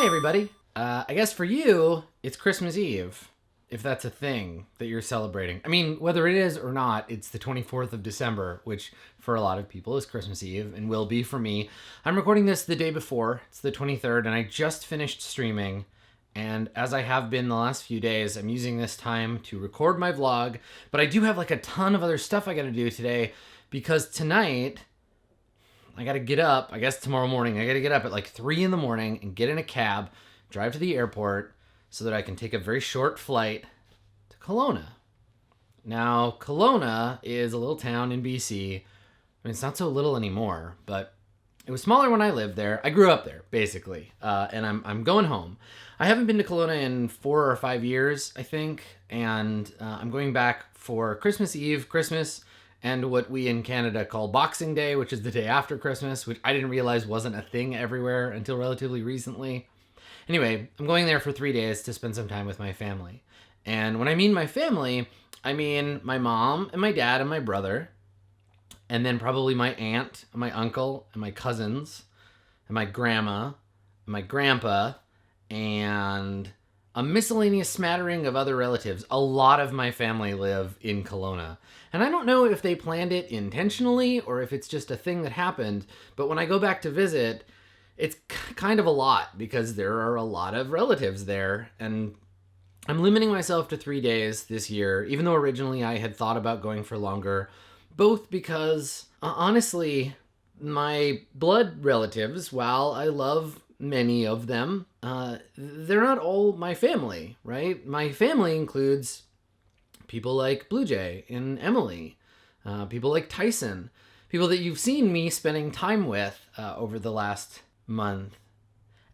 everybody. I guess for you, it's Christmas Eve, if that's a thing that you're celebrating. I mean, whether it is or not, it's the 24th of December, which for a lot of people is Christmas Eve and will be for me. I'm recording this the day before. It's the 23rd, and I just finished streaming. And as I have been the last few days, I'm using this time to record my vlog. But I do have like a ton of other stuff I got to do today because tonight I got to get up. I guess tomorrow morning I got to get up at like 3 in the morning and get in a cab, drive to the airport so that I can take a very short flight to Kelowna. Now, Kelowna is a little town in BC. I mean, it's not so little anymore, but it was smaller when I lived there. I grew up there, basically, and I'm going home. I haven't been to Kelowna in 4 or 5 years, I think, and I'm going back for Christmas Eve, Christmas, and what we in Canada call Boxing Day, which is the day after Christmas, which I didn't realize wasn't a thing everywhere until relatively recently. Anyway, I'm going there for 3 days to spend some time with my family. And when I mean my family, I mean my mom and my dad and my brother, and then probably my aunt and my uncle and my cousins and my grandma and my grandpa and a miscellaneous smattering of other relatives. A lot of my family live in Kelowna. And I don't know if they planned it intentionally or if it's just a thing that happened, but when I go back to visit, it's kind of a lot because there are a lot of relatives there. And I'm limiting myself to 3 days this year, even though originally I had thought about going for longer, both because, honestly, my blood relatives, while I love many of them, they're not all my family, right? My family includes people like Blue Jay and Emily, people like Tyson, people that you've seen me spending time with over the last month.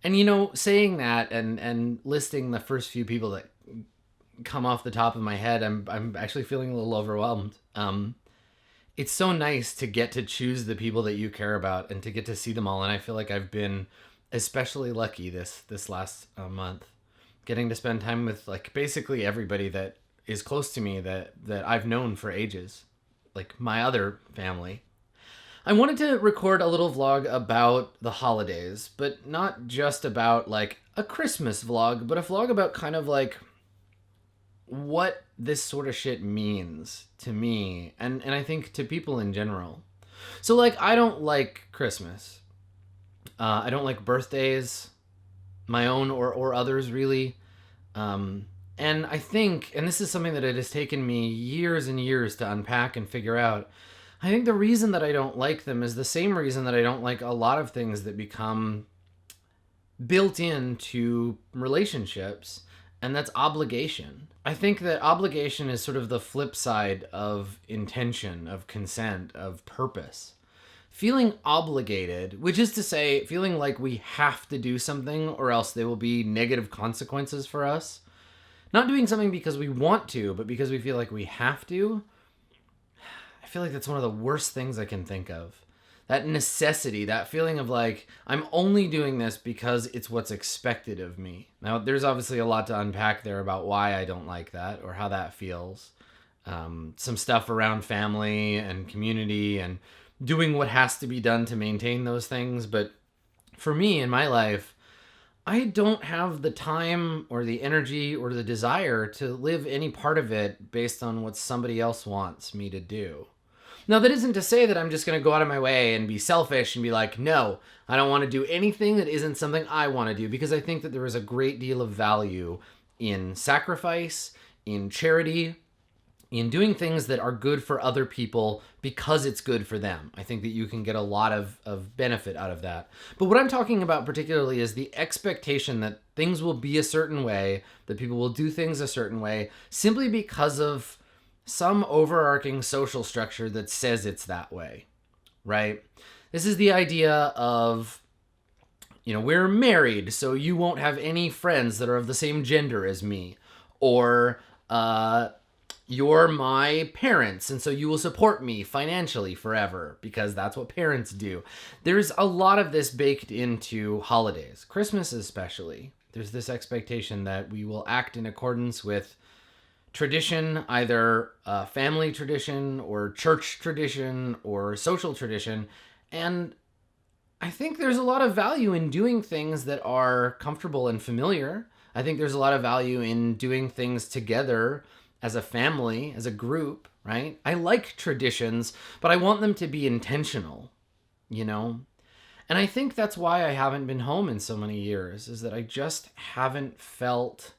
And, you know, saying that and listing the first few people that come off the top of my head, I'm actually feeling a little overwhelmed. It's so nice to get to choose the people that you care about and to get to see them all. And I feel like I've been especially lucky this last month, getting to spend time with like basically everybody that is close to me that I've known for ages, like my other family. I wanted to record a little vlog about the holidays, but not just about like a Christmas vlog, but a vlog about kind of like what this sort of shit means to me and I think to people in general. So like, I don't like Christmas. I don't like birthdays, my own or others really. And I think, and this is something that it has taken me years and years to unpack and figure out, I think the reason that I don't like them is the same reason that I don't like a lot of things that become built into relationships, and that's obligation. I think that obligation is sort of the flip side of intention, of consent, of purpose. Feeling obligated, which is to say, feeling like we have to do something or else there will be negative consequences for us. Not doing something because we want to, but because we feel like we have to. I feel like that's one of the worst things I can think of. That necessity, that feeling of like, I'm only doing this because it's what's expected of me. Now, there's obviously a lot to unpack there about why I don't like that or how that feels. Some stuff around family and community and doing what has to be done to maintain those things. But for me in my life, I don't have the time or the energy or the desire to live any part of it based on what somebody else wants me to do. Now, that isn't to say that I'm just going to go out of my way and be selfish and be like, no, I don't want to do anything that isn't something I want to do, because I think that there is a great deal of value in sacrifice, in charity, in doing things that are good for other people because it's good for them. I think that you can get a lot of benefit out of that. But what I'm talking about particularly is the expectation that things will be a certain way, that people will do things a certain way, simply because of some overarching social structure that says it's that way, right? This is the idea of, you know, we're married, so you won't have any friends that are of the same gender as me. Or, you're my parents, and so you will support me financially forever, because that's what parents do. There's a lot of this baked into holidays, Christmas especially. There's this expectation that we will act in accordance with tradition, either family tradition or church tradition or social tradition. And I think there's a lot of value in doing things that are comfortable and familiar. I think there's a lot of value in doing things together as a family, as a group, right? I like traditions, but I want them to be intentional, you know? And I think that's why I haven't been home in so many years, is that I just haven't felt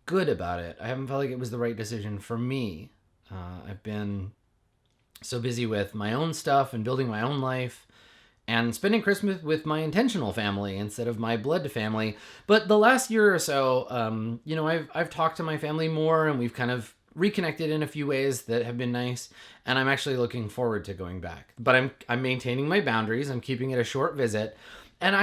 good about it. I haven't felt like it was the right decision for me. I've been so busy with my own stuff and building my own life and spending Christmas with my intentional family instead of my blood family. But the last year or so, I've talked to my family more, and we've kind of reconnected in a few ways that have been nice. And I'm actually looking forward to going back. But I'm maintaining my boundaries. I'm keeping it a short visit, and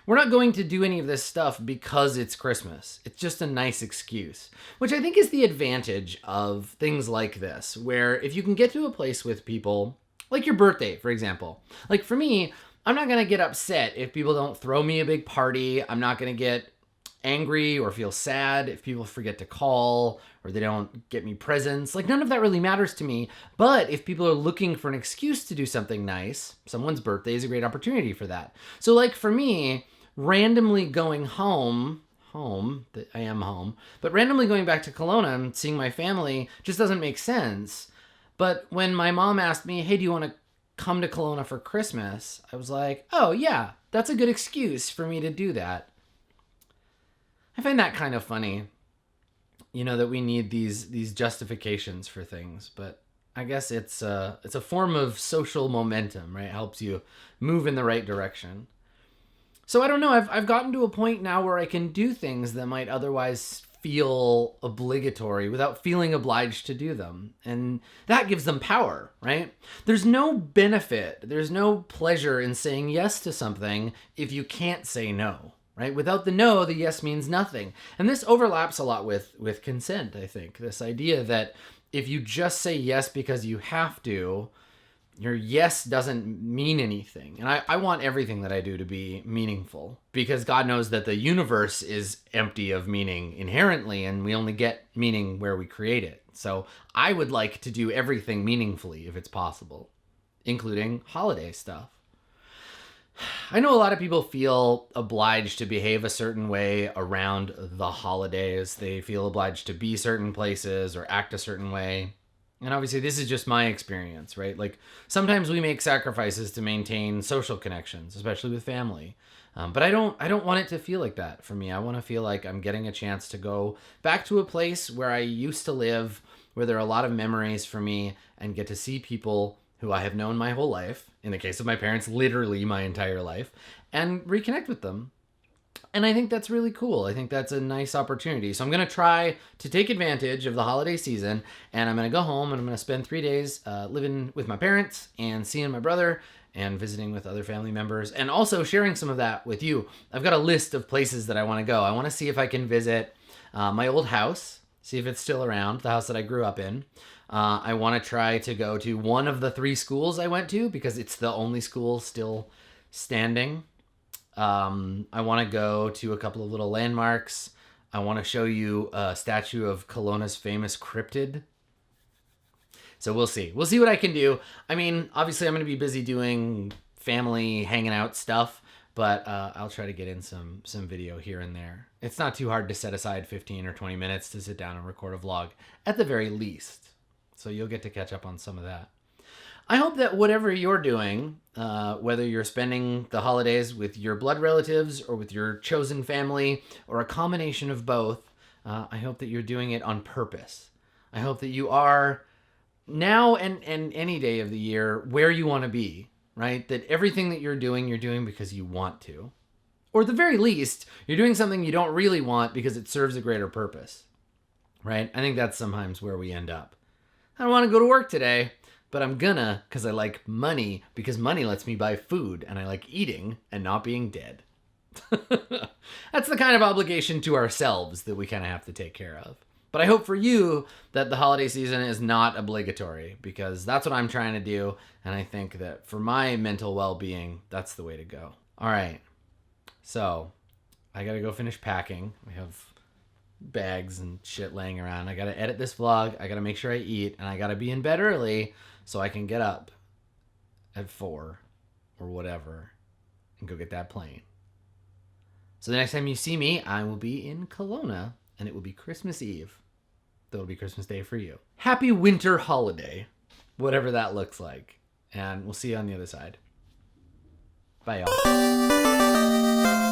we're not going to do any of this stuff because it's Christmas. It's just a nice excuse, which I think is the advantage of things like this, where if you can get to a place with people, like your birthday, for example. Like for me, I'm not going to get upset if people don't throw me a big party. I'm not going to get angry or feel sad if people forget to call or they don't get me presents. Like none of that really matters to me. But if people are looking for an excuse to do something nice, someone's birthday is a great opportunity for that. So like for me, randomly going home, I am home, but randomly going back to Kelowna and seeing my family just doesn't make sense. But when my mom asked me, hey, do you want to come to Kelowna for Christmas? I was like, oh yeah, that's a good excuse for me to do that. I find that kind of funny, that we need these justifications for things, but I guess it's a form of social momentum, right? It helps you move in the right direction. So I don't know, I've gotten to a point now where I can do things that might otherwise feel obligatory without feeling obliged to do them. And that gives them power, right? There's no benefit, there's no pleasure in saying yes to something if you can't say no, right? Without the no, the yes means nothing. And this overlaps a lot with consent, I think. This idea that if you just say yes because you have to, your yes doesn't mean anything. And I want everything that I do to be meaningful, because God knows that the universe is empty of meaning inherently, and we only get meaning where we create it. So I would like to do everything meaningfully if it's possible, including holiday stuff. I know a lot of people feel obliged to behave a certain way around the holidays. They feel obliged to be certain places or act a certain way. And obviously this is just my experience, right? Like sometimes we make sacrifices to maintain social connections, especially with family. But I don't want it to feel like that for me. I want to feel like I'm getting a chance to go back to a place where I used to live, where there are a lot of memories for me, and get to see people who I have known my whole life, in the case of my parents, literally my entire life, and reconnect with them. And I think that's really cool. I think that's a nice opportunity. So I'm going to try to take advantage of the holiday season, and I'm going to go home and I'm going to spend 3 days living with my parents and seeing my brother and visiting with other family members, and also sharing some of that with you. I've got a list of places that I want to go. I want to see if I can visit my old house, see if it's still around, the house that I grew up in. I want to try to go to one of the 3 schools I went to, because it's the only school still standing. I want to go to a couple of little landmarks. I want to show you a statue of Kelowna's famous cryptid. So we'll see. We'll see what I can do. I mean, obviously I'm going to be busy doing family hanging out stuff, but I'll try to get in some video here and there. It's not too hard to set aside 15 or 20 minutes to sit down and record a vlog, at the very least. So you'll get to catch up on some of that. I hope that whatever you're doing, whether you're spending the holidays with your blood relatives or with your chosen family, or a combination of both, I hope that you're doing it on purpose. I hope that you are, now and any day of the year, where you want to be, right? That everything that you're doing because you want to. Or at the very least, you're doing something you don't really want because it serves a greater purpose, right? I think that's sometimes where we end up. I don't want to go to work today, but I'm gonna because I like money, because money lets me buy food, and I like eating and not being dead. That's the kind of obligation to ourselves that we kind of have to take care of. But I hope for you that the holiday season is not obligatory, because that's what I'm trying to do, and I think that for my mental well-being, that's the way to go. All right, so I gotta go finish packing. We have bags and shit laying around. I gotta edit this vlog. I gotta make sure I eat, and I gotta be in bed early so I can get up at 4 or whatever and go get that plane. So the next time you see me, I will be in Kelowna, and it will be Christmas Eve. That'll be Christmas Day for you. Happy winter holiday, whatever that looks like. And we'll see you on the other side. Bye, y'all.